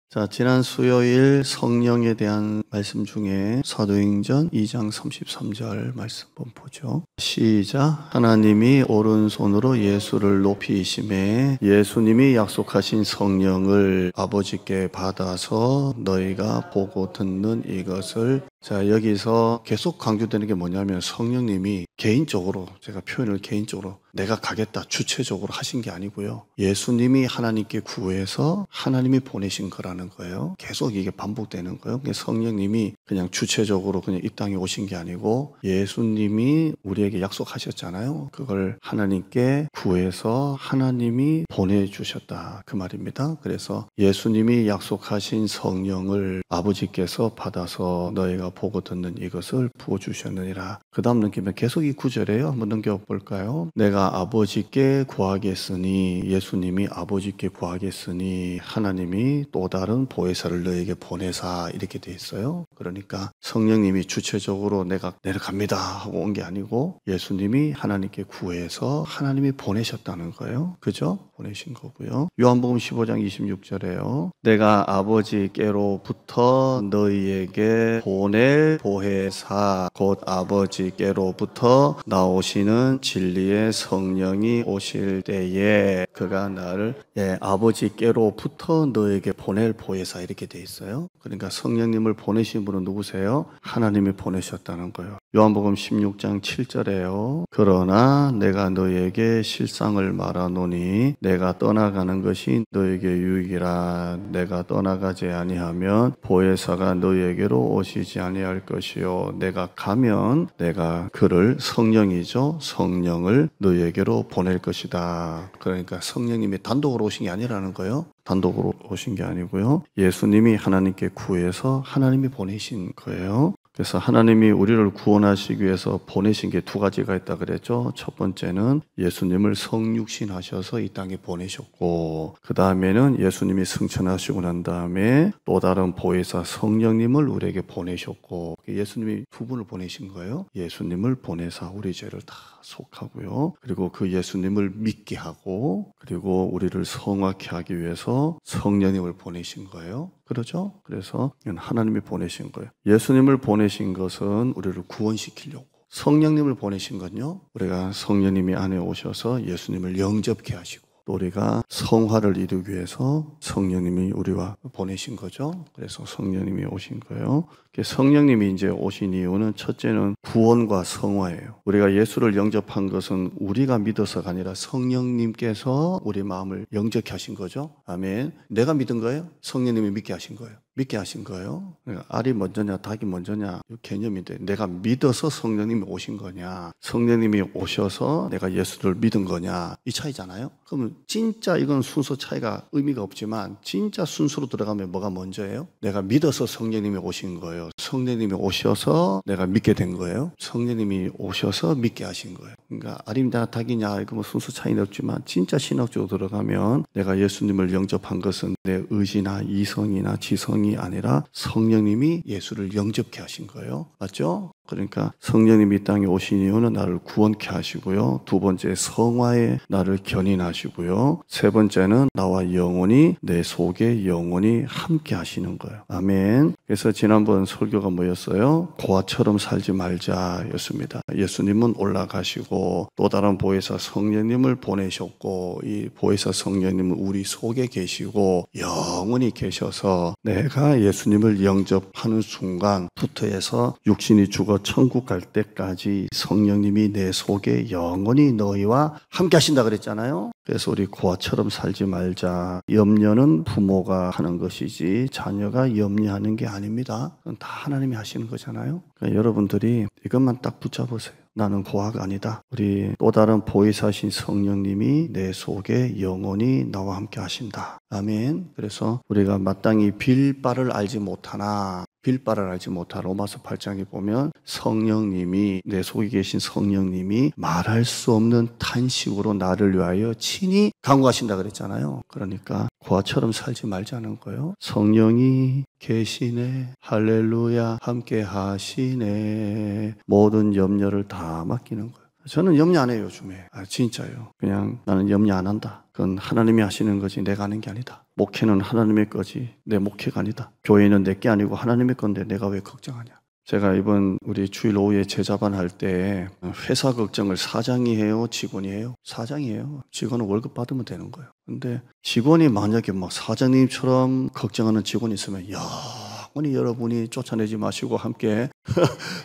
자, 지난 수요일 성령에 대한 말씀 중에 사도행전 2장 33절 말씀 한번 보죠. 시작. 하나님이 오른손으로 예수를 높이심에 예수님이 약속하신 성령을 아버지께 받아서 너희가 보고 듣는 이것을. 자, 여기서 계속 강조되는 게 뭐냐면 성령님이 개인적으로, 제가 표현을 개인적으로 내가 가겠다 주체적으로 하신 게 아니고요, 예수님이 하나님께 구해서 하나님이 보내신 거라는 거예요. 계속 이게 반복되는 거예요. 성령님이 그냥 주체적으로 그냥 이 땅에 오신 게 아니고 예수님이 우리에게 약속하셨잖아요. 그걸 하나님께 구해서 하나님이 보내주셨다, 그 말입니다. 그래서 예수님이 약속하신 성령을 아버지께서 받아서 너희가 보고 듣는 이것을 부어주셨느니라. 그 다음 넘기면 계속 이 구절이에요. 한번 넘겨볼까요? 내가 아버지께 구하겠으니, 예수님이 아버지께 구하겠으니 하나님이 또 다른 보혜사를 너에게 보내사, 이렇게 돼 있어요. 그러니까 성령님이 주체적으로 내가 내려갑니다 하고 온 게 아니고 예수님이 하나님께 구해서 하나님이 보내셨다는 거예요. 그죠? 보내신 거고요. 요한복음 15장 26절에요. 내가 아버지께로부터 너희에게 보낼 보혜사 곧 아버지께로부터 나오시는 진리의 성령이 오실 때에 그가 나를 아버지께로부터 너에게 보낼 보혜사, 이렇게 돼 있어요. 그러니까 성령님을 보내신 분은 누구세요? 하나님이 보내셨다는 거예요. 요한복음 16장 7절에요. 그러나 내가 너에게 실상을 말하노니 내가 떠나가는 것이 너에게 유익이라. 내가 떠나가지 아니하면 보혜사가 너에게로 오시지 아니할 것이요 내가 가면 내가 그를, 성령이죠, 성령을 너에게로 보낼 것이다. 그러니까 성령님이 단독으로 오신 게 아니라는 거예요. 단독으로 오신 게 아니고요, 예수님이 하나님께 구해서 하나님이 보내신 거예요. 그래서 하나님이 우리를 구원하시기 위해서 보내신 게 두 가지가 있다 그랬죠. 첫 번째는 예수님을 성육신하셔서 이 땅에 보내셨고, 그 다음에는 예수님이 승천하시고 난 다음에 또 다른 보혜사 성령님을 우리에게 보내셨고, 예수님이 두 분을 보내신 거예요. 예수님을 보내사 우리 죄를 다 속하고요, 그리고 그 예수님을 믿게 하고, 그리고 우리를 성화케 하기 위해서 성령님을 보내신 거예요. 그렇죠? 그래서 하나님이 보내신 거예요. 예수님을 보내신 것은 우리를 구원시키려고, 성령님을 보내신 건요, 우리가 성령님이 안에 오셔서 예수님을 영접케 하시고, 또 우리가 성화를 이루기 위해서 성령님이 우리와 보내신 거죠. 그래서 성령님이 오신 거예요. 성령님이 이제 오신 이유는 첫째는 구원과 성화예요. 우리가 예수를 영접한 것은 우리가 믿어서가 아니라 성령님께서 우리 마음을 영접케 하신 거죠. 아멘. 내가 믿은 거예요? 성령님이 믿게 하신 거예요. 믿게 하신 거예요. 그러니까 알이 먼저냐 닭이 먼저냐 이 개념인데, 내가 믿어서 성령님이 오신 거냐, 성령님이 오셔서 내가 예수를 믿은 거냐, 이 차이잖아요. 그러면 진짜 이건 순서 차이가 의미가 없지만, 진짜 순서로 들어가면 뭐가 먼저예요? 내가 믿어서 성령님이 오신 거예요. 성령님이 오셔서 내가 믿게 된 거예요. 성령님이 오셔서 믿게 하신 거예요. 그러니까 알이냐 닭이냐 이거 뭐 순서 차이는 없지만, 진짜 신학적으로 들어가면 내가 예수님을 영접한 것은 내 의지나 이성이나 지성이 아니라 성령님이 예수를 영접케 하신 거예요. 맞죠? 그러니까 성령님이 이 땅에 오신 이유는 나를 구원케 하시고요, 두 번째 성화에 나를 견인하시고요, 세 번째는 나와 영원히, 내 속에 영원히 함께 하시는 거예요. 아멘. 그래서 지난번 설교가 뭐였어요? 고아처럼 살지 말자 였습니다. 예수님은 올라가시고 또 다른 보혜사 성령님을 보내셨고, 이 보혜사 성령님은 우리 속에 계시고 영원히 계셔서 내가 예수님을 영접하는 순간부터 해서 육신이 죽어 천국 갈 때까지 성령님이 내 속에 영원히 너희와 함께 하신다 그랬잖아요. 그래서 우리 고아처럼 살지 말자. 염려는 부모가 하는 것이지 자녀가 염려하는 게 아닙니다. 그건 다 하나님이 하시는 거잖아요. 그러니까 여러분들이 이것만 딱 붙잡으세요. 나는 고아가 아니다. 우리 또 다른 보혜사신 성령님이 내 속에 영원히 나와 함께 하신다. 아멘. 그래서 우리가 마땅히 빌 바를 알지 못하나, 빌 바를 알지 못하나, 로마서 8장에 보면 성령님이, 내 속에 계신 성령님이 말할 수 없는 탄식으로 나를 위하여 친히 간구하신다 그랬잖아요. 그러니까 고아처럼 살지 말자는 거예요. 성령이 계시네, 할렐루야, 함께 하시네, 모든 염려를 다 맡기는 거예요. 저는 염려 안 해요, 요즘에. 진짜요. 그냥 나는 염려 안 한다. 그건 하나님이 하시는 거지 내가 하는 게 아니다. 목회는 하나님의 거지 내 목회가 아니다. 교회는 내 게 아니고 하나님의 건데 내가 왜 걱정하냐. 제가 이번 우리 주일 오후에 제자반 할 때 회사 걱정을 사장이 해요? 직원이 해요? 사장이 해요. 직원은 월급 받으면 되는 거예요. 근데 직원이 만약에 막 사장님처럼 걱정하는 직원이 있으면 영원히 여러분이 쫓아내지 마시고 함께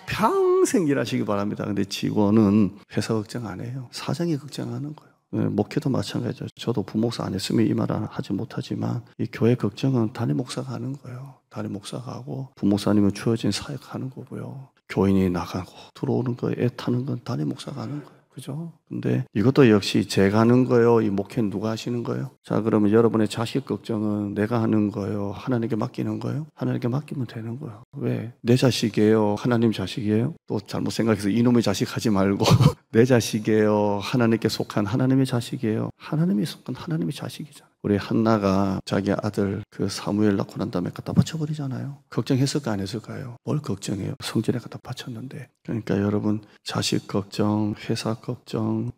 평생 일하시기 바랍니다. 근데 직원은 회사 걱정 안 해요. 사장이 걱정하는 거예요. 목회도 마찬가지죠. 저도 부목사 안 했으면 이 말은 하지 못하지만 이 교회 걱정은 담임 목사가 하는 거예요. 담임 목사가 하고 부목사님은 주어진 사역하는 거고요. 교인이 나가고 들어오는 거 애타는 건 담임 목사가 하는 거예요. 그죠? 근데 이것도 역시 제가 하는 거예요? 이 목회는 누가 하시는 거예요? 자, 그러면 여러분의 자식 걱정은 내가 하는 거예요? 하나님께 맡기는 거예요? 하나님께 맡기면 되는 거예요. 왜? 내 자식이에요? 하나님 자식이에요? 또 잘못 생각해서 이놈의 자식 하지 말고 내 자식이에요? 하나님께 속한 하나님의 자식이에요? 하나님이 속한 하나님의 자식이잖아요. 우리 한나가 자기 아들 그 사무엘 낳고 난 다음에 갖다 바쳐버리잖아요. 걱정했을까 안 했을까요? 뭘 걱정해요? 성전에 갖다 바쳤는데. 그러니까 여러분 자식 걱정, 회사 걱정,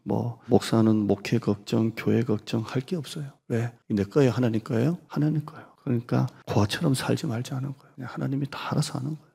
목사는 목회 걱정, 교회 걱정 할 게 없어요. 왜? 내 거예요? 하나님 거예요? 하나님 거예요. 그러니까 고아처럼 살지 말자는 거예요. 그냥 하나님이 다 알아서 하는 거예요.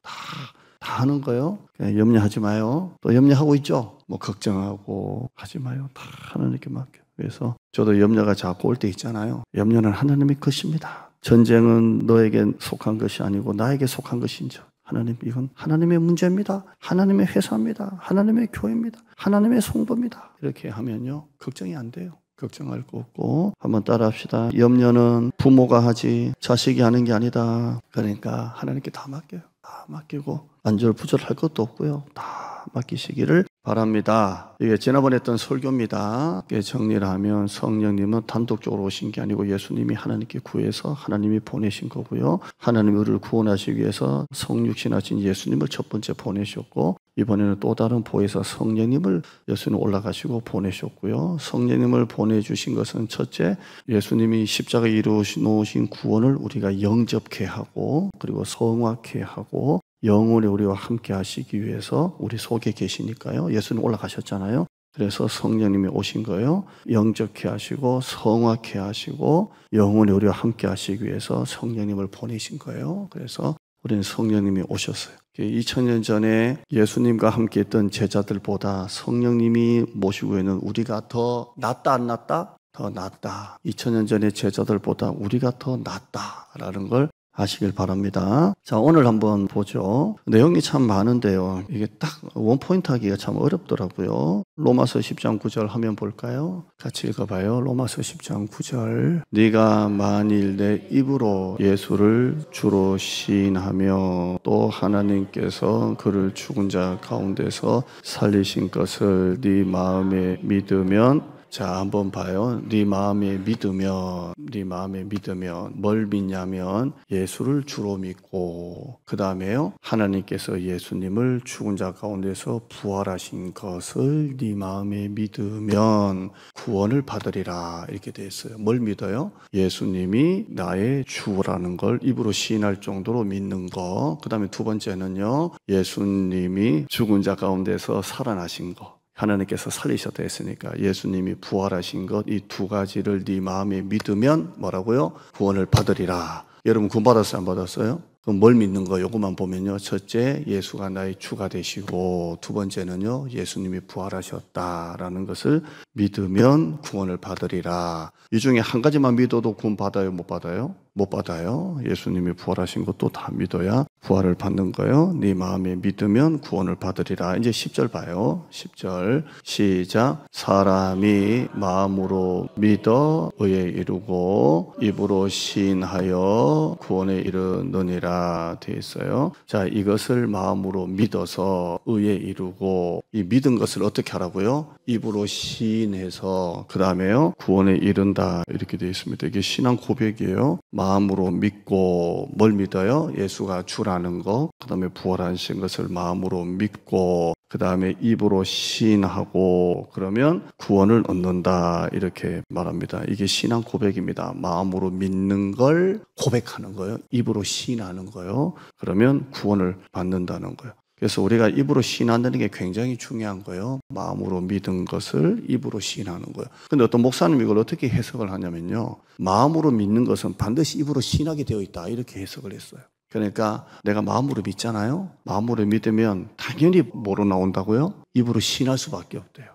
다 하는 거예요. 그냥 염려하지 마요. 또 염려하고 있죠? 걱정하고 하지 마요. 다 하나님께 맡겨요. 그래서 저도 염려가 자꾸 올 때 있잖아요. 염려는 하나님의 것입니다. 전쟁은 너에게 속한 것이 아니고 나에게 속한 것인지. 하나님, 이건 하나님의 문제입니다. 하나님의 회사입니다. 하나님의 교회입니다. 하나님의 송부입니다. 이렇게 하면요, 걱정이 안 돼요. 걱정할 거 없고. 한번 따라합시다. 염려는 부모가 하지 자식이 하는 게 아니다. 그러니까 하나님께 다 맡겨요. 다 맡기고 안절부절할 것도 없고요. 다 맡기시기를 바랍니다. 이게 지난번에 했던 설교입니다. 정리를 하면 성령님은 단독적으로 오신 게 아니고 예수님이 하나님께 구해서 하나님이 보내신 거고요. 하나님이 우리를 구원하시기 위해서 성육신하신 예수님을 첫 번째 보내셨고, 이번에는 또 다른 보혜사 성령님을 예수님 올라가시고 보내셨고요. 성령님을 보내주신 것은 첫째, 예수님이 십자가에 이루어놓으신 구원을 우리가 영접케 하고, 그리고 성화케 하고, 영원히 우리와 함께 하시기 위해서 우리 속에 계시니까요. 예수님 올라가셨잖아요. 그래서 성령님이 오신 거예요. 영접케 하시고 성화케 하시고 영원히 우리와 함께 하시기 위해서 성령님을 보내신 거예요. 그래서 우리는 성령님이 오셨어요. 2000년 전에 예수님과 함께 했던 제자들보다 성령님이 모시고 있는 우리가 더 낫다 안 낫다? 더 낫다. 2000년 전의 제자들보다 우리가 더 낫다라는 걸 아시길 바랍니다. 자, 오늘 한번 보죠. 내용이 참 많은데요. 이게 딱 원포인트 하기가 참 어렵더라고요. 로마서 10장 9절 하면 볼까요? 같이 읽어봐요. 로마서 10장 9절. 네가 만일 내 입으로 예수를 주로 시인하며 또 하나님께서 그를 죽은 자 가운데서 살리신 것을 네 마음에 믿으면, 자, 한번 봐요. 네 마음에 믿으면 뭘 믿냐면 예수를 주로 믿고, 그 다음에요, 하나님께서 예수님을 죽은 자 가운데서 부활하신 것을 네 마음에 믿으면 구원을 받으리라, 이렇게 돼 있어요. 뭘 믿어요? 예수님이 나의 주라는 걸 입으로 시인할 정도로 믿는 거. 그 다음에 두 번째는요, 예수님이 죽은 자 가운데서 살아나신 거. 하나님께서 살리셨다 했으니까 예수님이 부활하신 것, 이 두 가지를 네 마음에 믿으면 뭐라고요? 구원을 받으리라. 여러분 구원 받았어요? 안 받았어요? 그럼 뭘 믿는 거? 요것만 보면요, 첫째, 예수가 나의 주가 되시고, 두 번째는요, 예수님이 부활하셨다라는 것을 믿으면 구원을 받으리라. 이 중에 한 가지만 믿어도 구원 받아요? 못 받아요? 못 받아요. 예수님이 부활하신 것도 다 믿어야 부활을 받는 거예요. 네 마음에 믿으면 구원을 받으리라. 이제 10절 봐요. 10절 시작. 사람이 마음으로 믿어 의에 이르고 입으로 시인하여 구원에 이르느니라 돼 있어요. 자, 이것을 마음으로 믿어서 의에 이르고, 이 믿은 것을 어떻게 하라고요? 입으로 시인해서 그 다음에요, 구원에 이른다, 이렇게 되어 있습니다. 이게 신앙 고백이에요. 마음으로 믿고, 뭘 믿어요? 예수가 주라는 거, 그 다음에 부활하신 것을 마음으로 믿고, 그 다음에 입으로 시인하고, 그러면 구원을 얻는다, 이렇게 말합니다. 이게 신앙 고백입니다. 마음으로 믿는 걸 고백하는 거예요. 입으로 시인하는 거예요. 그러면 구원을 받는다는 거예요. 그래서 우리가 입으로 시인한다는 게 굉장히 중요한 거예요. 마음으로 믿은 것을 입으로 시인하는 거예요. 근데 어떤 목사님이 이걸 어떻게 해석을 하냐면요, 마음으로 믿는 것은 반드시 입으로 시인하게 되어 있다, 이렇게 해석을 했어요. 그러니까 내가 마음으로 믿잖아요. 마음으로 믿으면 당연히 뭐로 나온다고요? 입으로 시인할 수밖에 없대요.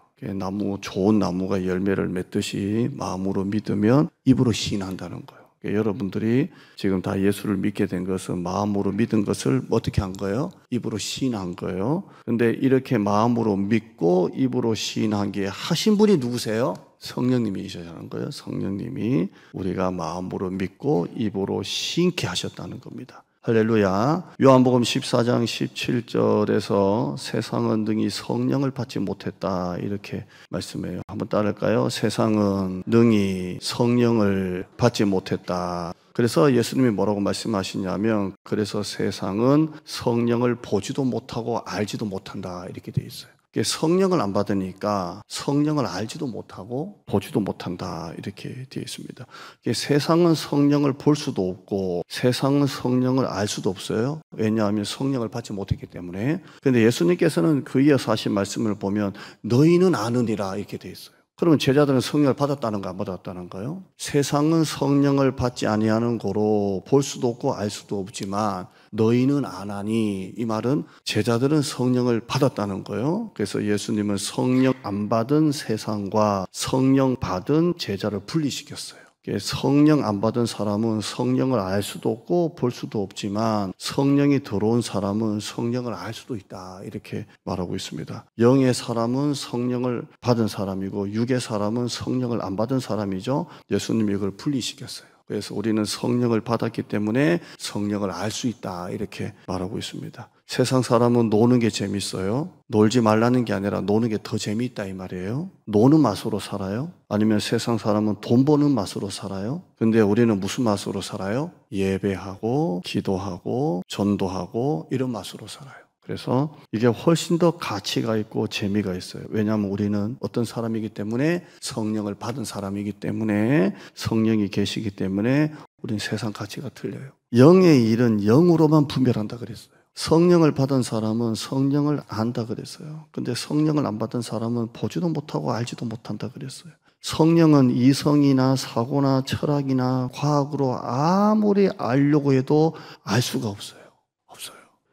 좋은 나무가 열매를 맺듯이 마음으로 믿으면 입으로 시인한다는 거예요. 여러분들이 지금 다 예수를 믿게 된 것은 마음으로 믿은 것을 어떻게 한 거예요? 입으로 시인한 거예요. 근데 이렇게 마음으로 믿고 입으로 시인한 게 하신 분이 누구세요? 성령님이셔야 하는 거예요. 성령님이 우리가 마음으로 믿고 입으로 시인케 하셨다는 겁니다. 할렐루야. 요한복음 14장 17절에서 세상은 능히 성령을 받지 못했다, 이렇게 말씀해요. 한번 따라할까요? 세상은 능히 성령을 받지 못했다. 그래서 예수님이 뭐라고 말씀하시냐면, 그래서 세상은 성령을 보지도 못하고 알지도 못한다, 이렇게 돼 있어요. 성령을 안 받으니까 성령을 알지도 못하고 보지도 못한다, 이렇게 되어 있습니다. 세상은 성령을 볼 수도 없고 세상은 성령을 알 수도 없어요. 왜냐하면 성령을 받지 못했기 때문에. 그런데 예수님께서는 그 이어서 하신 말씀을 보면 너희는 아느니라, 이렇게 되어 있어요. 그러면 제자들은 성령을 받았다는가 안 받았다는가요? 세상은 성령을 받지 아니하는 거로 볼 수도 없고 알 수도 없지만 너희는 아나니, 이 말은 제자들은 성령을 받았다는 거예요. 그래서 예수님은 성령 안 받은 세상과 성령 받은 제자를 분리시켰어요. 성령 안 받은 사람은 성령을 알 수도 없고 볼 수도 없지만 성령이 들어온 사람은 성령을 알 수도 있다, 이렇게 말하고 있습니다. 영의 사람은 성령을 받은 사람이고 육의 사람은 성령을 안 받은 사람이죠. 예수님이 이걸 분리시켰어요. 그래서 우리는 성령을 받았기 때문에 성령을 알 수 있다, 이렇게 말하고 있습니다. 세상 사람은 노는 게 재밌어요. 놀지 말라는 게 아니라 노는 게 더 재미있다, 이 말이에요. 노는 맛으로 살아요? 아니면 세상 사람은 돈 버는 맛으로 살아요? 근데 우리는 무슨 맛으로 살아요? 예배하고 기도하고 전도하고 이런 맛으로 살아요. 그래서 이게 훨씬 더 가치가 있고 재미가 있어요. 왜냐하면 우리는 어떤 사람이기 때문에, 성령을 받은 사람이기 때문에, 성령이 계시기 때문에 우리는 세상 가치가 틀려요. 영의 일은 영으로만 분별한다 그랬어요. 성령을 받은 사람은 성령을 안다 그랬어요. 근데 성령을 안 받은 사람은 보지도 못하고 알지도 못한다 그랬어요. 성령은 이성이나 사고나 철학이나 과학으로 아무리 알려고 해도 알 수가 없어요.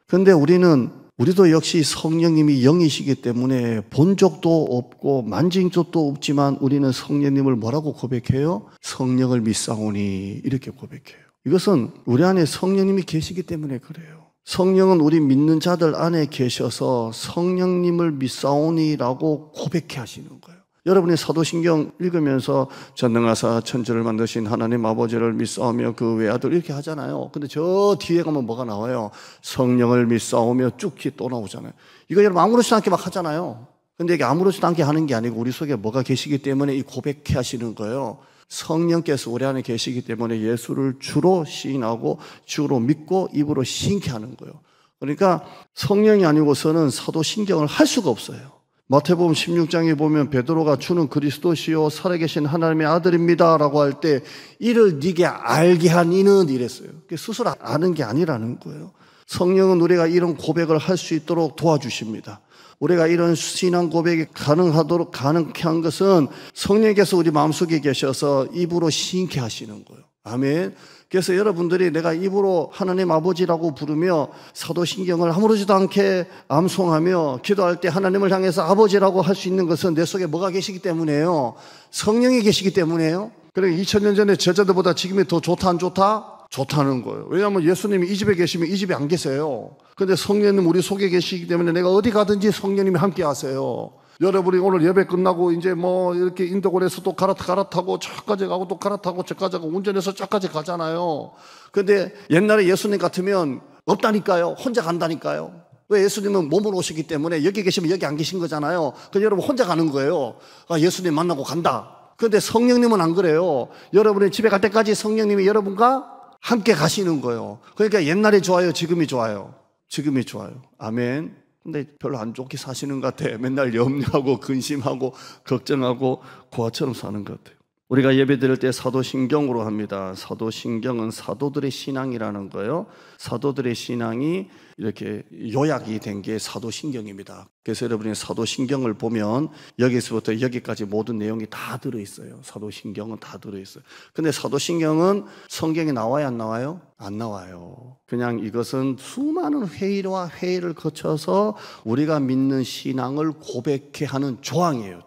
근데 우리도 역시 성령님이 영이시기 때문에 본 적도 없고 만진 적도 없지만 우리는 성령님을 뭐라고 고백해요? 성령을 믿사오니, 이렇게 고백해요. 이것은 우리 안에 성령님이 계시기 때문에 그래요. 성령은 우리 믿는 자들 안에 계셔서 성령님을 믿사오니라고 고백해 하시는 거예요. 여러분이 사도신경 읽으면서 전능하사 천지를 만드신 하나님 아버지를 믿사오며 그 외아들, 이렇게 하잖아요. 근데 저 뒤에 가면 뭐가 나와요? 성령을 믿사오며 쭉히 또 나오잖아요. 이거 여러분 아무렇지도 않게 막 하잖아요. 근데 이게 아무렇지도 않게 하는 게 아니고 우리 속에 뭐가 계시기 때문에 이 고백해 하시는 거예요. 성령께서 우리 안에 계시기 때문에 예수를 주로 시인하고 주로 믿고 입으로 시인케 하는 거예요. 그러니까 성령이 아니고서는 사도신경을 할 수가 없어요. 마태복음 16장에 보면 베드로가 주는 그리스도시요 살아계신 하나님의 아들입니다 라고 할 때 이를 네게 알게 한 이는, 이랬어요. 스스로 아는 게 아니라는 거예요. 성령은 우리가 이런 고백을 할 수 있도록 도와주십니다. 우리가 이런 신앙 고백이 가능케 한 것은 성령께서 우리 마음속에 계셔서 입으로 시인케 하시는 거예요. 아멘. 그래서 여러분들이 내가 입으로 하나님 아버지라고 부르며 사도신경을 아무렇지도 않게 암송하며 기도할 때 하나님을 향해서 아버지라고 할 수 있는 것은 내 속에 뭐가 계시기 때문에요? 성령이 계시기 때문에요. 그래, 2000년 전에 제자들보다 지금이 더 좋다 안 좋다? 좋다는 거예요. 왜냐하면 예수님이 이 집에 계시면 이 집에 안 계세요. 근데 성령님 우리 속에 계시기 때문에 내가 어디 가든지 성령님이 함께 하세요. 여러분이 오늘 예배 끝나고 이제 뭐 이렇게 인도권에서 또 갈아타고 저까지 가고 또 갈아타고 저까지 가고 운전해서 저까지 가잖아요. 근데 옛날에 예수님 같으면 없다니까요. 혼자 간다니까요. 왜? 예수님은 몸으로 오시기 때문에 여기 계시면 여기 안 계신 거잖아요. 그래서 여러분 혼자 가는 거예요. 아, 예수님 만나고 간다. 그런데 성령님은 안 그래요. 여러분이 집에 갈 때까지 성령님이 여러분과 함께 가시는 거예요. 그러니까 옛날이 좋아요? 지금이 좋아요? 지금이 좋아요. 아멘. 근데 별로 안 좋게 사시는 것 같아요. 맨날 염려하고 근심하고 걱정하고 고아처럼 사는 것 같아요. 우리가 예배 드릴 때 사도신경으로 합니다. 사도신경은 사도들의 신앙이라는 거예요. 사도들의 신앙이 이렇게 요약이 된 게 사도신경입니다. 그래서 여러분이 사도신경을 보면 여기서부터 여기까지 모든 내용이 다 들어있어요. 사도신경은 다 들어있어요. 근데 사도신경은 성경에 나와요, 안 나와요? 안 나와요. 그냥 이것은 수많은 회의와 회의를 거쳐서 우리가 믿는 신앙을 고백해 하는 조항이에요.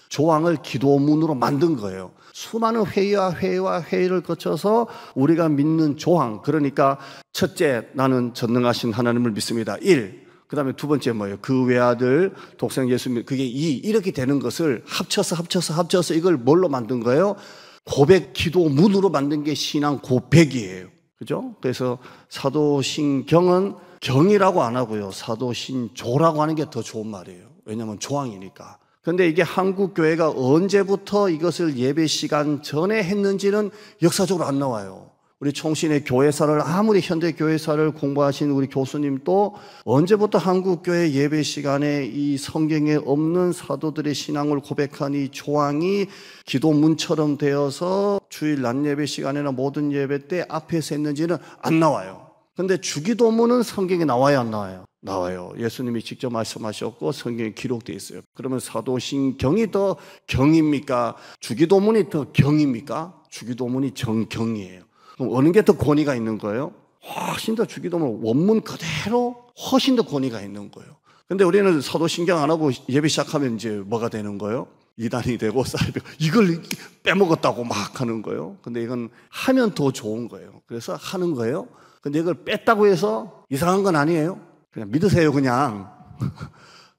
조항을 기도문으로 만든 거예요. 수많은 회의와 회의를 거쳐서 우리가 믿는 조항. 그러니까 첫째, 나는 전능하신 하나님을 믿습니다. 1. 그 다음에 두 번째 뭐예요? 그 외아들 독생 예수 믿, 그게 2. 이렇게 되는 것을 합쳐서 이걸 뭘로 만든 거예요? 고백 기도문으로 만든 게 신앙 고백이에요. 그죠? 그래서 사도신경은 경이라고 안 하고요. 사도신조라고 하는 게 더 좋은 말이에요. 왜냐하면 조항이니까. 그런데 이게 한국 교회가 언제부터 이것을 예배 시간 전에 했는지는 역사적으로 안 나와요. 우리 총신의 교회사를 아무리 현대 교회사를 공부하신 우리 교수님도 언제부터 한국 교회 예배 시간에 이 성경에 없는 사도들의 신앙을 고백한 이 조항이 기도문처럼 되어서 주일 낮 예배 시간이나 모든 예배 때 앞에서 했는지는 안 나와요. 근데 주기도문은 성경에 나와요, 안 나와요? 나와요. 예수님이 직접 말씀하셨고 성경에 기록되어 있어요. 그러면 사도신경이 더 경입니까? 주기도문이 더 경입니까? 주기도문이 정경이에요. 그럼 어느 게 더 권위가 있는 거예요? 훨씬 더 주기도문 원문 그대로 훨씬 더 권위가 있는 거예요. 근데 우리는 사도신경 안 하고 예배 시작하면 이제 뭐가 되는 거예요? 이단이 되고 이걸 빼먹었다고 막 하는 거예요. 근데 이건 하면 더 좋은 거예요. 그래서 하는 거예요. 근데 이걸 뺐다고 해서 이상한 건 아니에요. 그냥 믿으세요, 그냥.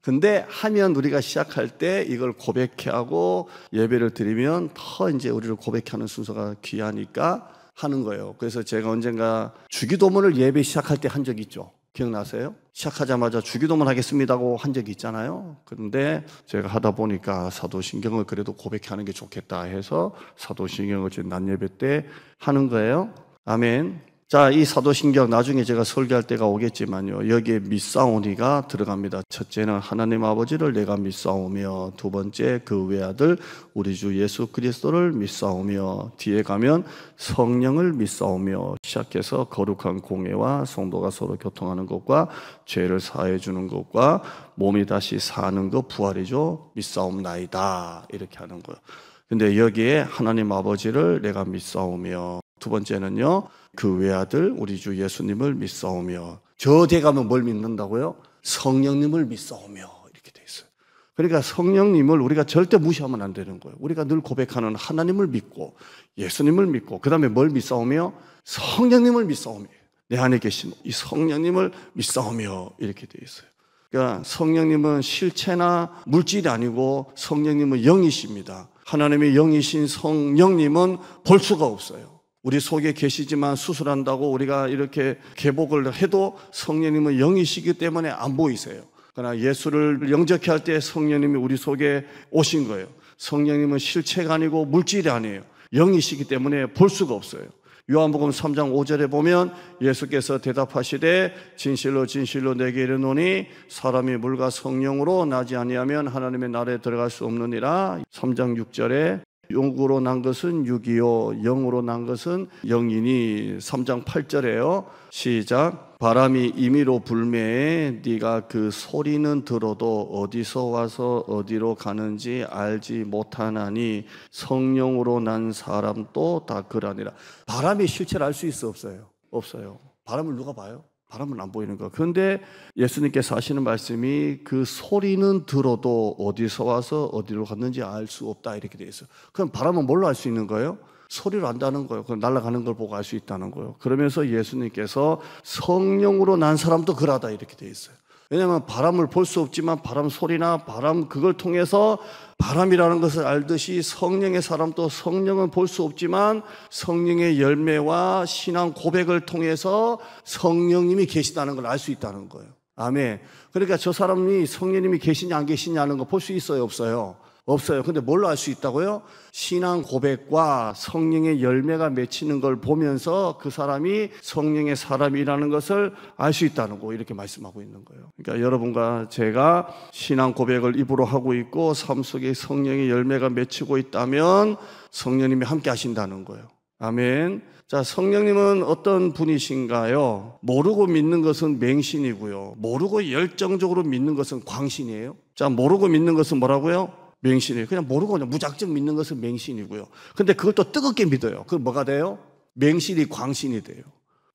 근데 하면 우리가 시작할 때 이걸 고백해 하고 예배를 드리면 더 이제 우리를 고백해 하는 순서가 귀하니까 하는 거예요. 그래서 제가 언젠가 주기도문을 예배 시작할 때 한 적이 있죠. 기억나세요? 시작하자마자 주기도문 하겠습니다고 한 적이 있잖아요. 그런데 제가 하다 보니까 사도신경을 그래도 고백해 하는 게 좋겠다 해서 사도신경을 제 낮 예배 때 하는 거예요. 아멘. 자, 이 사도신경 나중에 제가 설교할 때가 오겠지만요. 여기에 믿사오니가 들어갑니다. 첫째는 하나님 아버지를 내가 믿사오며, 두 번째 그 외아들 우리 주 예수 그리스도를 믿사오며, 뒤에 가면 성령을 믿사오며, 시작해서 거룩한 공예와 성도가 서로 교통하는 것과 죄를 사해 주는 것과 몸이 다시 사는 것, 부활이죠. 믿사옵나이다. 이렇게 하는 거예요. 근데 여기에 하나님 아버지를 내가 믿사오며, 두 번째는요, 그 외아들 우리 주 예수님을 믿사오며, 저 뒤에 가면 뭘 믿는다고요? 성령님을 믿사오며 이렇게 돼 있어요. 그러니까 성령님을 우리가 절대 무시하면 안 되는 거예요. 우리가 늘 고백하는 하나님을 믿고 예수님을 믿고 그 다음에 뭘 믿사오며? 성령님을 믿사오며, 내 안에 계신 이 성령님을 믿사오며 이렇게 돼 있어요. 그러니까 성령님은 실체나 물질이 아니고 성령님은 영이십니다. 하나님의 영이신 성령님은 볼 수가 없어요. 우리 속에 계시지만 수술한다고 우리가 이렇게 개복을 해도 성령님은 영이시기 때문에 안 보이세요. 그러나 예수를 영접케 할 때 성령님이 우리 속에 오신 거예요. 성령님은 실체가 아니고 물질이 아니에요. 영이시기 때문에 볼 수가 없어요. 요한복음 3장 5절에 보면 예수께서 대답하시되 진실로 진실로 내게 이르노니 사람이 물과 성령으로 나지 아니하면 하나님의 나라에 들어갈 수 없느니라. 3장 6절에 육으로 난 것은 육이요 영으로 난 것은 영이니. 3장 8절에요. 시작. 바람이 임의로 불매에 네가 그 소리는 들어도 어디서 와서 어디로 가는지 알지 못하나니 성령으로 난 사람도 다 그러니라. 바람의 실체를 알 수 있어 없어요? 없어요. 바람을 누가 봐요? 바람은 안 보이는 거예요. 그런데 예수님께서 하시는 말씀이 그 소리는 들어도 어디서 와서 어디로 갔는지 알 수 없다 이렇게 돼 있어요. 그럼 바람은 뭘로 알 수 있는 거예요? 소리로 안다는 거예요. 그럼 날아가는 걸 보고 알 수 있다는 거예요. 그러면서 예수님께서 성령으로 난 사람도 그러하다 이렇게 돼 있어요. 왜냐하면 바람을 볼 수 없지만 바람 소리나 바람 그걸 통해서 바람이라는 것을 알듯이 성령의 사람도 성령은 볼 수 없지만 성령의 열매와 신앙 고백을 통해서 성령님이 계시다는 걸 알 수 있다는 거예요. 아멘. 그러니까 저 사람이 성령님이 계시냐 안 계시냐는 거 볼 수 있어요 없어요? 없어요. 근데 뭘로 알 수 있다고요? 신앙 고백과 성령의 열매가 맺히는 걸 보면서 그 사람이 성령의 사람이라는 것을 알 수 있다는 거, 이렇게 말씀하고 있는 거예요. 그러니까 여러분과 제가 신앙 고백을 입으로 하고 있고 삶 속에 성령의 열매가 맺히고 있다면 성령님이 함께 하신다는 거예요. 아멘. 자, 성령님은 어떤 분이신가요? 모르고 믿는 것은 맹신이고요, 모르고 열정적으로 믿는 것은 광신이에요. 자, 모르고 믿는 것은 뭐라고요? 맹신이에요. 그냥 모르고 그냥 무작정 믿는 것은 맹신이고요. 근데 그걸 또 뜨겁게 믿어요. 그럼 뭐가 돼요? 맹신이 광신이 돼요.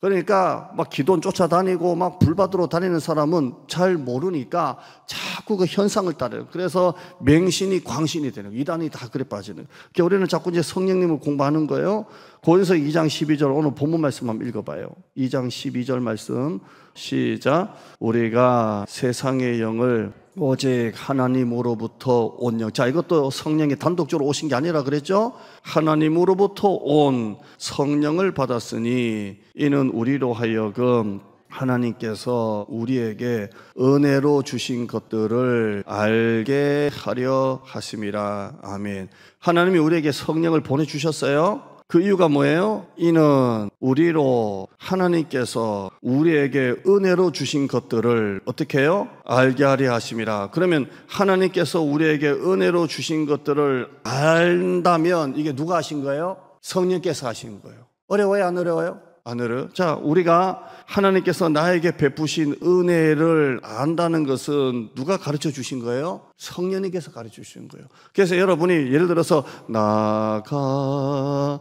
그러니까 막 기도원 쫓아다니고 막 불받으러 다니는 사람은 잘 모르니까 자꾸 그 현상을 따라요. 그래서 맹신이 광신이 되는 거예요. 이단이 다 그래 빠지는. 그러니까 우리는 자꾸 이제 성령님을 공부하는 거예요. 고린도서 2장 12절 오늘 본문 말씀 한번 읽어봐요. 2장 12절 말씀 시작. 우리가 세상의 영을 오직 하나님으로부터 온 영. 자, 이것도 성령이 단독적으로 오신 게 아니라 그랬죠? 하나님으로부터 온 성령을 받았으니 이는 우리로 하여금 하나님께서 우리에게 은혜로 주신 것들을 알게 하려 하심이라. 아멘. 하나님이 우리에게 성령을 보내주셨어요. 그 이유가 뭐예요? 이는 우리로 하나님께서 우리에게 은혜로 주신 것들을 어떻게 해요? 알게 하려 하심이라. 그러면 하나님께서 우리에게 은혜로 주신 것들을 안다면 이게 누가 하신 거예요? 성령께서 하신 거예요. 어려워요? 안 어려워요? 안 어려워요? 자, 우리가 하나님께서 나에게 베푸신 은혜를 안다는 것은 누가 가르쳐 주신 거예요? 성령님께서 가르쳐 주신 거예요. 그래서 여러분이 예를 들어서 나 같은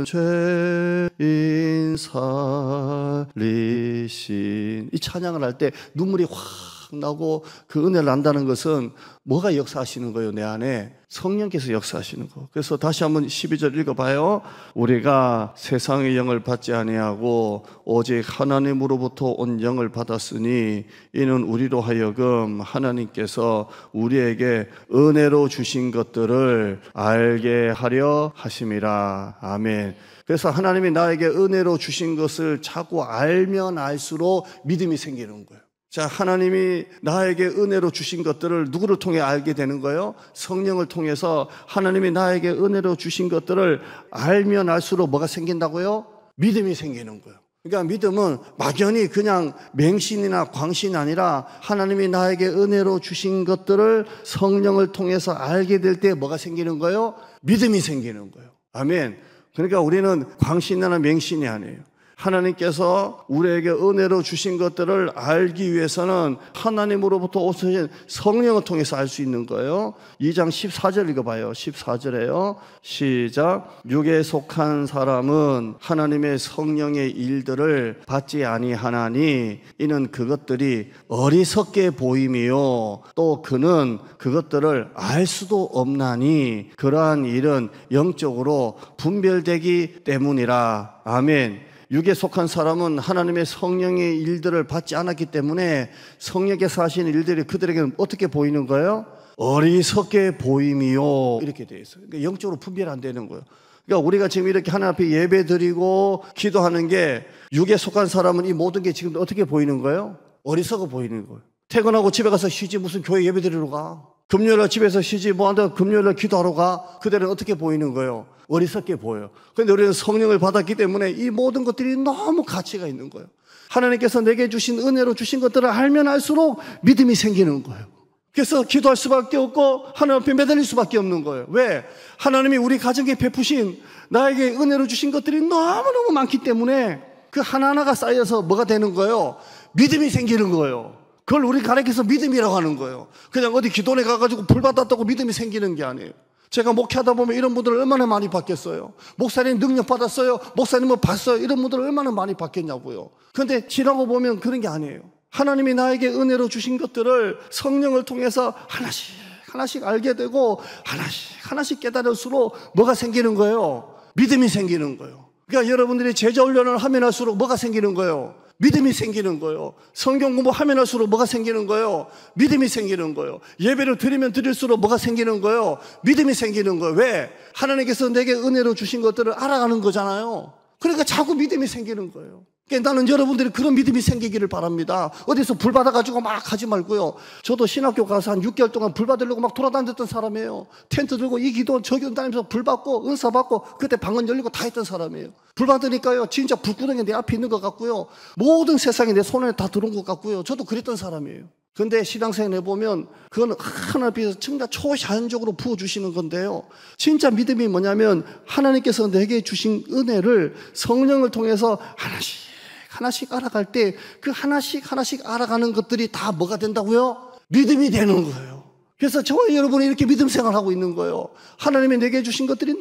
죄인 살리신 이 찬양을 할 때 눈물이 확 나고 그 은혜를 안다는 것은 뭐가 역사하시는 거예요? 내 안에 성령께서 역사하시는 거. 그래서 다시 한번 12절 읽어봐요. 우리가 세상의 영을 받지 아니하고 오직 하나님으로부터 온 영을 받았으니 이는 우리로 하여금 하나님께서 우리에게 은혜로 주신 것들을 알게 하려 하심이라. 아멘. 그래서 하나님이 나에게 은혜로 주신 것을 자꾸 알면 알수록 믿음이 생기는 거예요. 자, 하나님이 나에게 은혜로 주신 것들을 누구를 통해 알게 되는 거예요? 성령을 통해서 하나님이 나에게 은혜로 주신 것들을 알면 알수록 뭐가 생긴다고요? 믿음이 생기는 거예요. 그러니까 믿음은 막연히 그냥 맹신이나 광신이 아니라 하나님이 나에게 은혜로 주신 것들을 성령을 통해서 알게 될 때 뭐가 생기는 거예요? 믿음이 생기는 거예요. 아멘. 그러니까 우리는 광신이나 맹신이 아니에요. 하나님께서 우리에게 은혜로 주신 것들을 알기 위해서는 하나님으로부터 오신 성령을 통해서 알 수 있는 거예요. 2장 14절 읽어봐요. 14절에요. 시작. 육에 속한 사람은 하나님의 성령의 일들을 받지 아니하나니 이는 그것들이 어리석게 보임이요 또 그는 그것들을 알 수도 없나니 그러한 일은 영적으로 분별되기 때문이라. 아멘. 육에 속한 사람은 하나님의 성령의 일들을 받지 않았기 때문에 성령께서 하시는 일들이 그들에게는 어떻게 보이는 거예요? 어리석게 보임이요 이렇게 되어 있어요. 그러니까 영적으로 분별 안 되는 거예요. 그러니까 우리가 지금 이렇게 하나님 앞에 예배 드리고 기도하는 게 육에 속한 사람은 이 모든 게 지금 어떻게 보이는 거예요? 어리석어 보이는 거예요. 퇴근하고 집에 가서 쉬지 무슨 교회 예배 드리러 가? 금요일날 집에서 쉬지 뭐한다 금요일날 기도하러 가? 그들은 어떻게 보이는 거예요? 어리석게 보여요. 그런데 우리는 성령을 받았기 때문에 이 모든 것들이 너무 가치가 있는 거예요. 하나님께서 내게 주신 은혜로 주신 것들을 알면 알수록 믿음이 생기는 거예요. 그래서 기도할 수밖에 없고 하나님 앞에 매달릴 수밖에 없는 거예요. 왜? 하나님이 우리 가정에 베푸신 나에게 은혜로 주신 것들이 너무너무 많기 때문에 그 하나하나가 쌓여서 뭐가 되는 거예요? 믿음이 생기는 거예요. 그걸 우리 가르쳐서 믿음이라고 하는 거예요. 그냥 어디 기도원에 가가지고 불 받았다고 믿음이 생기는 게 아니에요. 제가 목회하다 보면 이런 분들을 얼마나 많이 받겠어요. 목사님 능력 받았어요. 목사님은 봤어요. 이런 분들을 얼마나 많이 받겠냐고요. 그런데 지나고 보면 그런 게 아니에요. 하나님이 나에게 은혜로 주신 것들을 성령을 통해서 하나씩 알게 되고 하나씩 깨달을수록 뭐가 생기는 거예요? 믿음이 생기는 거예요. 그러니까 여러분들이 제자 훈련을 하면 할수록 뭐가 생기는 거예요? 믿음이 생기는 거예요. 성경 공부하면 할수록 뭐가 생기는 거예요? 믿음이 생기는 거예요. 예배를 드리면 드릴수록 뭐가 생기는 거예요? 믿음이 생기는 거예요. 왜? 하나님께서 내게 은혜로 주신 것들을 알아가는 거잖아요. 그러니까 자꾸 믿음이 생기는 거예요. 나는 여러분들이 그런 믿음이 생기기를 바랍니다. 어디서 불 받아가지고 막 하지 말고요. 저도 신학교 가서 한 6개월 동안 불 받으려고 막 돌아다녔던 사람이에요. 텐트 들고 이 기도 저 기도 다니면서 불 받고 은사 받고 그때 방언 열리고 다 했던 사람이에요. 불 받으니까요 진짜 불구덩이 내 앞에 있는 것 같고요. 모든 세상이 내 손에 다 들어온 것 같고요. 저도 그랬던 사람이에요. 근데 신앙생활 해보면 그건 하나님께서 진짜 초자연적으로 부어주시는 건데요. 진짜 믿음이 뭐냐면 하나님께서 내게 주신 은혜를 성령을 통해서 하나씩 알아갈 때 그 하나씩 알아가는 것들이 다 뭐가 된다고요? 믿음이 되는 거예요. 그래서 저와 여러분이 이렇게 믿음 생활하고 있는 거예요. 하나님이 내게 주신 것들이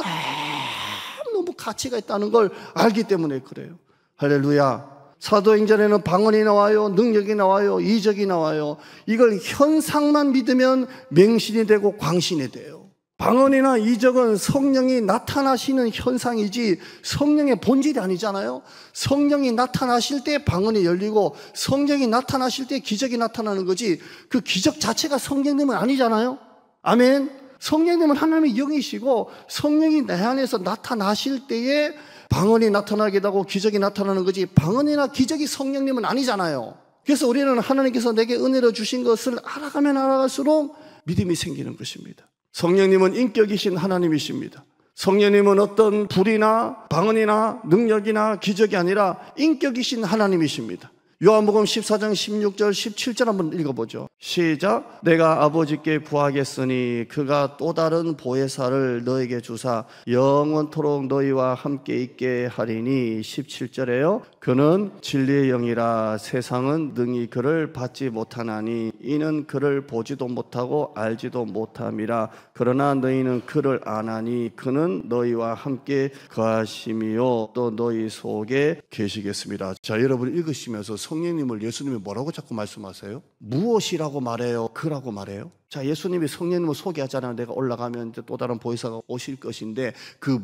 너무 가치가 있다는 걸 알기 때문에 그래요. 할렐루야. 사도행전에는 방언이 나와요. 능력이 나와요. 이적이 나와요. 이걸 현상만 믿으면 맹신이 되고 광신이 돼요. 방언이나 이적은 성령이 나타나시는 현상이지 성령의 본질이 아니잖아요. 성령이 나타나실 때 방언이 열리고 성령이 나타나실 때 기적이 나타나는 거지 그 기적 자체가 성령님은 아니잖아요. 아멘. 성령님은 하나님의 영이시고 성령이 내 안에서 나타나실 때에 방언이 나타나기도 하고 기적이 나타나는 거지 방언이나 기적이 성령님은 아니잖아요. 그래서 우리는 하나님께서 내게 은혜로 주신 것을 알아가면 알아갈수록 믿음이 생기는 것입니다. 성령님은 인격이신 하나님이십니다. 성령님은 어떤 불이나 방언이나 능력이나 기적이 아니라 인격이신 하나님이십니다. 요한복음 14장 16절 17절 한번 읽어보죠. 시작. 내가 아버지께 구하겠으니 그가 또 다른 보혜사를 너에게 주사 영원토록 너희와 함께 있게 하리니 17절에요. 그는 진리의 영이라 세상은 능히 그를 받지 못하나니 이는 그를 보지도 못하고 알지도 못함이라. 그러나 너희는 그를 아나니 그는 너희와 함께 거하심이요 또 너희 속에 계시겠습니다. 자, 여러분 읽으시면서 성령님을 예수님이 뭐라고 자꾸 말씀하세요? 무엇이라고 말해요? 그라고 말해요? 자, 예수님이 성령님을 소개하잖아요. 내가 올라가면 이제 또 다른 보혜사가 오실 것인데 그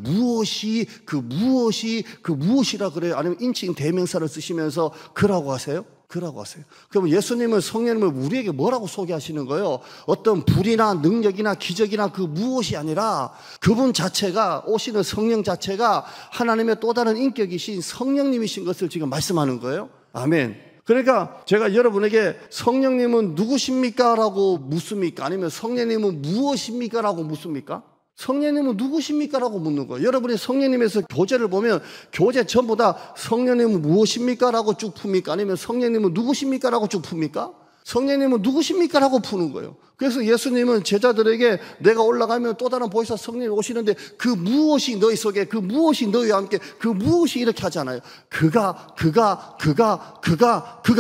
무엇이라 그래요? 아니면 인칭 대명사를 쓰시면서 그라고 하세요? 그라고 하세요. 그럼 예수님은 성령님을 우리에게 뭐라고 소개하시는 거예요? 어떤 불이나 능력이나 기적이나 그 무엇이 아니라 그분 자체가 오시는 성령 자체가 하나님의 또 다른 인격이신 성령님이신 것을 지금 말씀하는 거예요. 아멘. 그러니까 제가 여러분에게 성령님은 누구십니까? 라고 묻습니까? 아니면 성령님은 무엇입니까? 라고 묻습니까? 성령님은 누구십니까? 라고 묻는 거예요. 여러분이 성령님에서 교재를 보면 교재 전부 다 성령님은 무엇입니까? 라고 쭉 풉니까? 아니면 성령님은 누구십니까? 라고 쭉 풉니까? 성령님은 누구십니까? 라고 푸는 거예요. 그래서 예수님은 제자들에게 내가 올라가면 또 다른 보혜사 성령이 오시는데 그 무엇이 너희 속에 그 무엇이 너희와 함께 그 무엇이 이렇게 하잖아요. 그가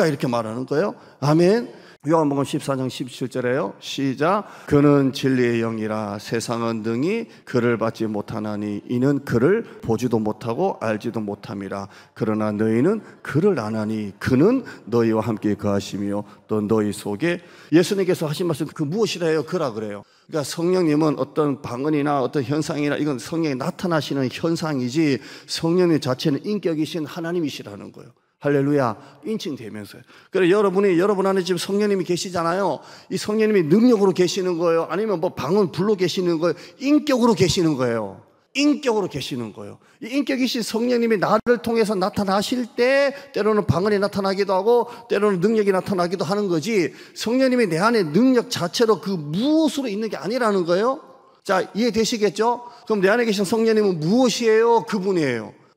이렇게 말하는 거예요. 아멘. 요한복음 14장 17절에요. 시작. 그는 진리의 영이라 세상은 능히 그를 받지 못하나니 이는 그를 보지도 못하고 알지도 못함이라. 그러나 너희는 그를 아나니 그는 너희와 함께 거하시며 또 너희 속에. 예수님께서 하신 말씀 그 무엇이라 해요? 그라 그래요. 그러니까 성령님은 어떤 방언이나 어떤 현상이나 이건 성령이 나타나시는 현상이지 성령님 자체는 인격이신 하나님이시라는 거예요. 할렐루야. 인칭되면서요. 그래서 여러분 안에 지금 성령님이 계시잖아요. 이 성령님이 능력으로 계시는 거예요? 아니면 뭐 방언 불로 계시는 거예요? 인격으로 계시는 거예요. 인격으로 계시는 거예요. 이 인격이신 성령님이 나를 통해서 나타나실 때 때로는 방언이 나타나기도 하고 때로는 능력이 나타나기도 하는 거지 성령님이 내 안에 능력 자체로 그 무엇으로 있는 게 아니라는 거예요. 자, 이해되시겠죠? 그럼 내 안에 계신 성령님은 무엇이에요?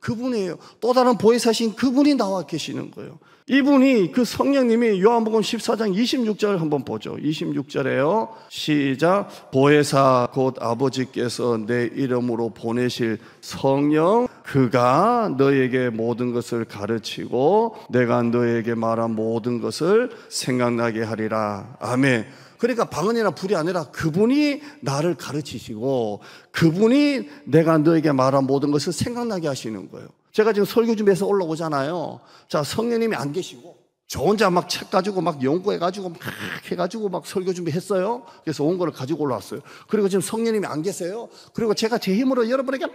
그분이에요. 또 다른 보혜사신 그분이 나와 계시는 거예요. 이분이 그 성령님이 요한복음 14장 26절 한번 보죠. 26절에요. 시작. 보혜사 곧 아버지께서 내 이름으로 보내실 성령 그가 너에게 모든 것을 가르치고 내가 너에게 말한 모든 것을 생각나게 하리라. 아멘. 그러니까 방언이나 불이 아니라 그분이 나를 가르치시고 그분이 내가 너에게 말한 모든 것을 생각나게 하시는 거예요. 제가 지금 설교 준비해서 올라오잖아요. 자, 성령님이 안 계시고 저 혼자 막 책 가지고 막 연구해가지고 막 해가지고 막 설교 준비했어요. 그래서 온 거를 가지고 올라왔어요. 그리고 지금 성령님이 안 계세요. 그리고 제가 제 힘으로 여러분에게 막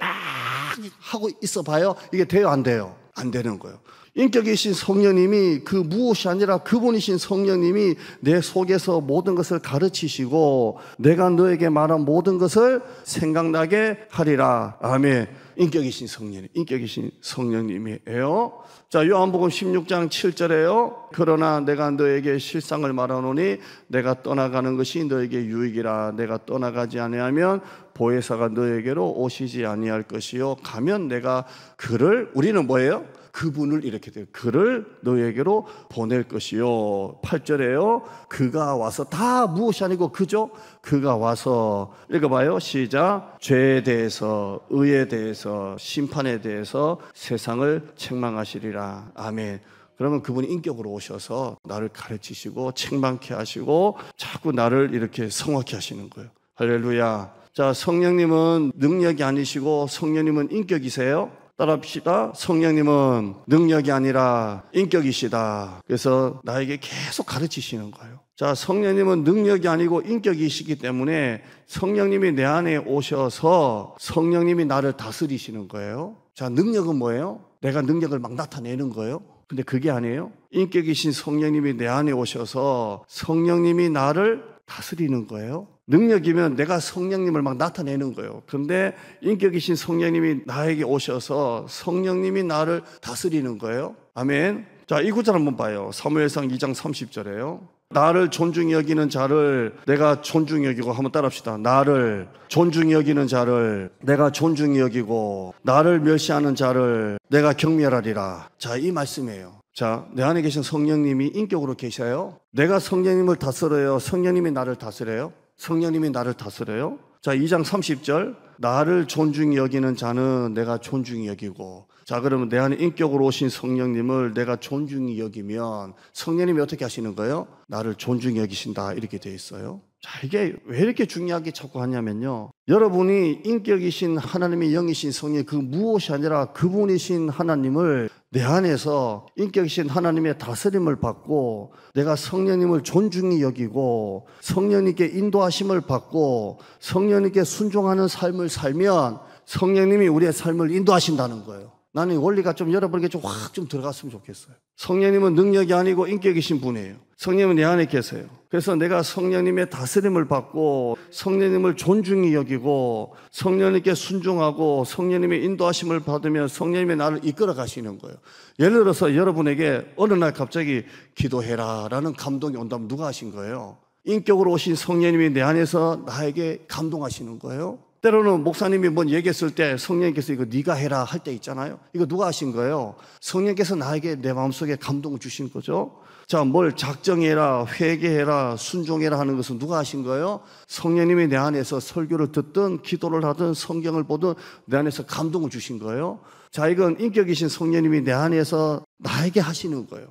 하고 있어 봐요. 이게 돼요? 안 돼요? 안 되는 거예요. 인격이신 성령님이 그 무엇이 아니라 그분이신 성령님이 내 속에서 모든 것을 가르치시고 내가 너에게 말한 모든 것을 생각나게 하리라. 아멘. 인격이신 성령님, 인격이신 성령님이에요. 자, 요한복음 16장 7절에요. 그러나 내가 너에게 실상을 말하노니 내가 떠나가는 것이 너에게 유익이라. 내가 떠나가지 아니하면 보혜사가 너에게로 오시지 아니할 것이요. 가면 내가 그를, 우리는 뭐예요? 그분을 이렇게 돼요. 그를 너에게로 보낼 것이요. 8절에요. 그가 와서, 다 무엇이 아니고 그죠? 그가 와서, 읽어봐요. 시작. 죄에 대해서, 의에 대해서, 심판에 대해서 세상을 책망하시리라. 아멘. 그러면 그분이 인격으로 오셔서 나를 가르치시고 책망케 하시고 자꾸 나를 이렇게 성화케 하시는 거예요. 할렐루야. 자, 성령님은 능력이 아니시고 성령님은 인격이세요. 따라합시다. 성령님은 능력이 아니라 인격이시다. 그래서 나에게 계속 가르치시는 거예요. 자, 성령님은 능력이 아니고 인격이시기 때문에 성령님이 내 안에 오셔서 성령님이 나를 다스리시는 거예요. 자, 능력은 뭐예요? 내가 능력을 막 나타내는 거예요. 근데 그게 아니에요. 인격이신 성령님이 내 안에 오셔서 성령님이 나를 다스리는 거예요. 능력이면 내가 성령님을 막 나타내는 거예요. 그런데 인격이신 성령님이 나에게 오셔서 성령님이 나를 다스리는 거예요. 아멘. 자, 이 구절 한번 봐요. 사무엘상 2장 30절에요. 나를 존중히 여기는 자를 내가 존중히 여기고, 한번 따라합시다. 나를 존중히 여기는 자를 내가 존중히 여기고 나를 멸시하는 자를 내가 경멸하리라. 자, 이 말씀이에요. 자, 내 안에 계신 성령님이 인격으로 계셔요. 내가 성령님을 다스려요? 성령님이 나를 다스려요? 성령님이 나를 다스려요? 자, 2장 30절. 나를 존중히 여기는 자는 내가 존중히 여기고. 자, 그러면 내 안에 인격으로 오신 성령님을 내가 존중히 여기면 성령님이 어떻게 하시는 거예요? 나를 존중히 여기신다. 이렇게 돼 있어요. 자, 이게 왜 이렇게 중요하게 자꾸 하냐면요, 여러분이 인격이신 하나님의 영이신 성령, 그 무엇이 아니라 그분이신 하나님을 내 안에서 인격이신 하나님의 다스림을 받고 내가 성령님을 존중히 여기고 성령님께 인도하심을 받고 성령님께 순종하는 삶을 살면 성령님이 우리의 삶을 인도하신다는 거예요. 나는 원리가 좀 여러분에게 좀 확 좀 들어갔으면 좋겠어요. 성령님은 능력이 아니고 인격이신 분이에요. 성령님은 내 안에 계세요. 그래서 내가 성령님의 다스림을 받고 성령님을 존중히 여기고 성령님께 순종하고 성령님의 인도하심을 받으면 성령님이 나를 이끌어 가시는 거예요. 예를 들어서 여러분에게 어느 날 갑자기 기도해라 라는 감동이 온다면 누가 하신 거예요? 인격으로 오신 성령님이 내 안에서 나에게 감동하시는 거예요. 때로는 목사님이 뭔 얘기했을 때 성령님께서 이거 네가 해라 할 때 있잖아요. 이거 누가 하신 거예요? 성령께서 나에게 내 마음속에 감동을 주신 거죠. 자, 뭘 작정해라, 회개해라, 순종해라 하는 것은 누가 하신 거예요? 성령님이 내 안에서 설교를 듣든 기도를 하든 성경을 보든 내 안에서 감동을 주신 거예요. 자, 이건 인격이신 성령님이 내 안에서 나에게 하시는 거예요.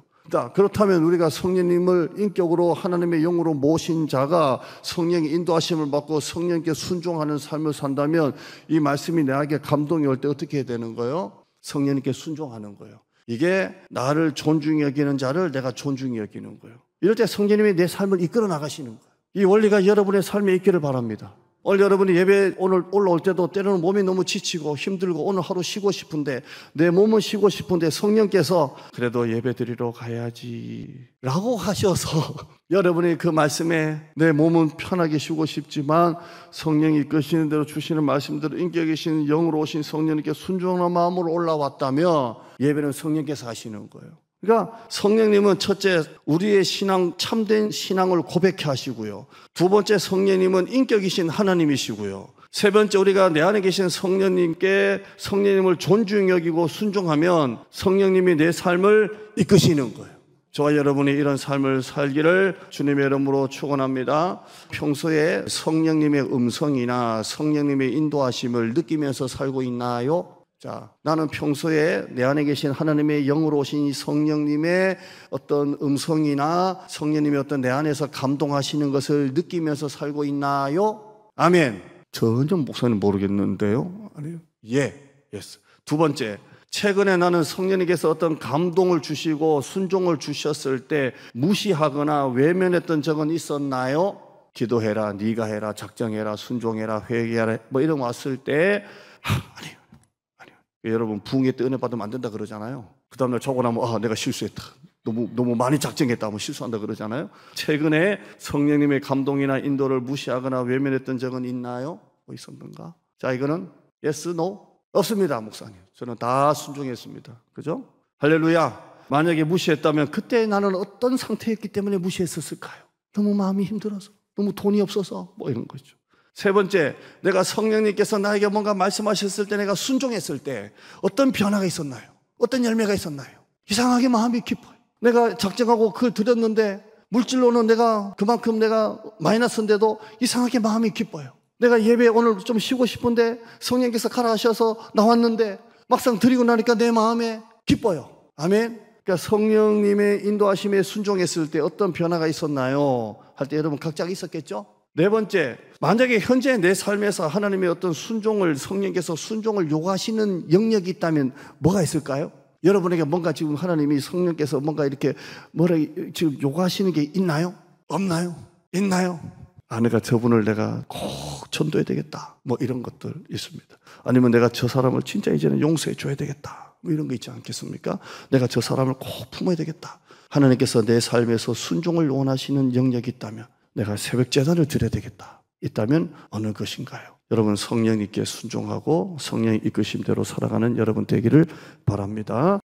그렇다면 우리가 성령님을 인격으로 하나님의 영으로 모신 자가 성령의 인도하심을 받고 성령께 순종하는 삶을 산다면 이 말씀이 나에게 감동이 올 때 어떻게 해야 되는 거예요? 성령님께 순종하는 거예요. 이게 나를 존중히 여기는 자를 내가 존중히 여기는 거예요. 이럴 때 성령님이 내 삶을 이끌어 나가시는 거예요. 이 원리가 여러분의 삶에 있기를 바랍니다. 오늘 여러분이 예배 오늘 올라올 때도 때로는 몸이 너무 지치고 힘들고 오늘 하루 쉬고 싶은데 내 몸은 쉬고 싶은데 성령께서 그래도 예배 드리러 가야지 라고 하셔서 여러분이 그 말씀에 내 몸은 편하게 쉬고 싶지만 성령이 이끄시는 대로 주시는 말씀대로 인격이신 영으로 오신 성령님께 순종한 마음으로 올라왔다면 예배는 성령께서 하시는 거예요. 그러니까 성령님은 첫째 우리의 신앙, 참된 신앙을 고백해 하시고요. 두 번째 성령님은 인격이신 하나님이시고요. 세 번째 우리가 내 안에 계신 성령님께 성령님을 존중히 여기고 순종하면 성령님이 내 삶을 이끄시는 거예요. 저와 여러분이 이런 삶을 살기를 주님의 이름으로 축원합니다. 평소에 성령님의 음성이나 성령님의 인도하심을 느끼면서 살고 있나요? 자, 나는 평소에 내 안에 계신 하나님의 영으로 오신 이 성령님의 어떤 음성이나 성령님의 어떤 내 안에서 감동하시는 것을 느끼면서 살고 있나요? 아멘. 전혀 목사님 모르겠는데요. 아니요. 예스. 두 번째, 최근에 나는 성령님께서 어떤 감동을 주시고 순종을 주셨을 때 무시하거나 외면했던 적은 있었나요? 기도해라, 네가 해라, 작정해라, 순종해라, 회개하라 뭐 이런 거 왔을 때 아니에요. 여러분 부흥회 때 은혜 받으면 안 된다 그러잖아요. 그 다음날 자고 나면 내가 실수했다. 너무 많이 작정했다 하면 실수한다 그러잖아요. 최근에 성령님의 감동이나 인도를 무시하거나 외면했던 적은 있나요? 뭐 있었는가? 자, 이거는 yes, no? 없습니다, 목사님. 저는 다 순종했습니다. 그죠? 할렐루야. 만약에 무시했다면 그때 나는 어떤 상태였기 때문에 무시했었을까요? 너무 마음이 힘들어서, 너무 돈이 없어서, 뭐 이런 거죠. 세 번째, 내가 성령님께서 나에게 뭔가 말씀하셨을 때 내가 순종했을 때 어떤 변화가 있었나요? 어떤 열매가 있었나요? 이상하게 마음이 깊어요. 내가 작정하고 그걸 드렸는데 물질로는 내가 그만큼 내가 마이너스인데도 이상하게 마음이 기뻐요. 내가 예배 오늘 좀 쉬고 싶은데 성령께서 가라 하셔서 나왔는데 막상 드리고 나니까 내 마음에 기뻐요. 아멘. 그러니까 성령님의 인도하심에 순종했을 때 어떤 변화가 있었나요? 할 때 여러분 각자 있었겠죠? 네 번째, 만약에 현재 내 삶에서 하나님의 어떤 순종을, 성령께서 순종을 요구하시는 영역이 있다면 뭐가 있을까요? 여러분에게 뭔가 지금 하나님이 성령께서 뭔가 이렇게 지금 요구하시는 게 있나요? 없나요? 있나요? 내가 저분을 내가 꼭 전도해야 되겠다. 뭐 이런 것들 있습니다. 아니면 내가 저 사람을 진짜 이제는 용서해 줘야 되겠다. 뭐 이런 거 있지 않겠습니까? 내가 저 사람을 꼭 품어야 되겠다. 하나님께서 내 삶에서 순종을 원하시는 영역이 있다면 내가 새벽 제단을 드려야 되겠다. 있다면 어느 것인가요? 여러분 성령님께 순종하고 성령의 이끄심대로 살아가는 여러분 되기를 바랍니다.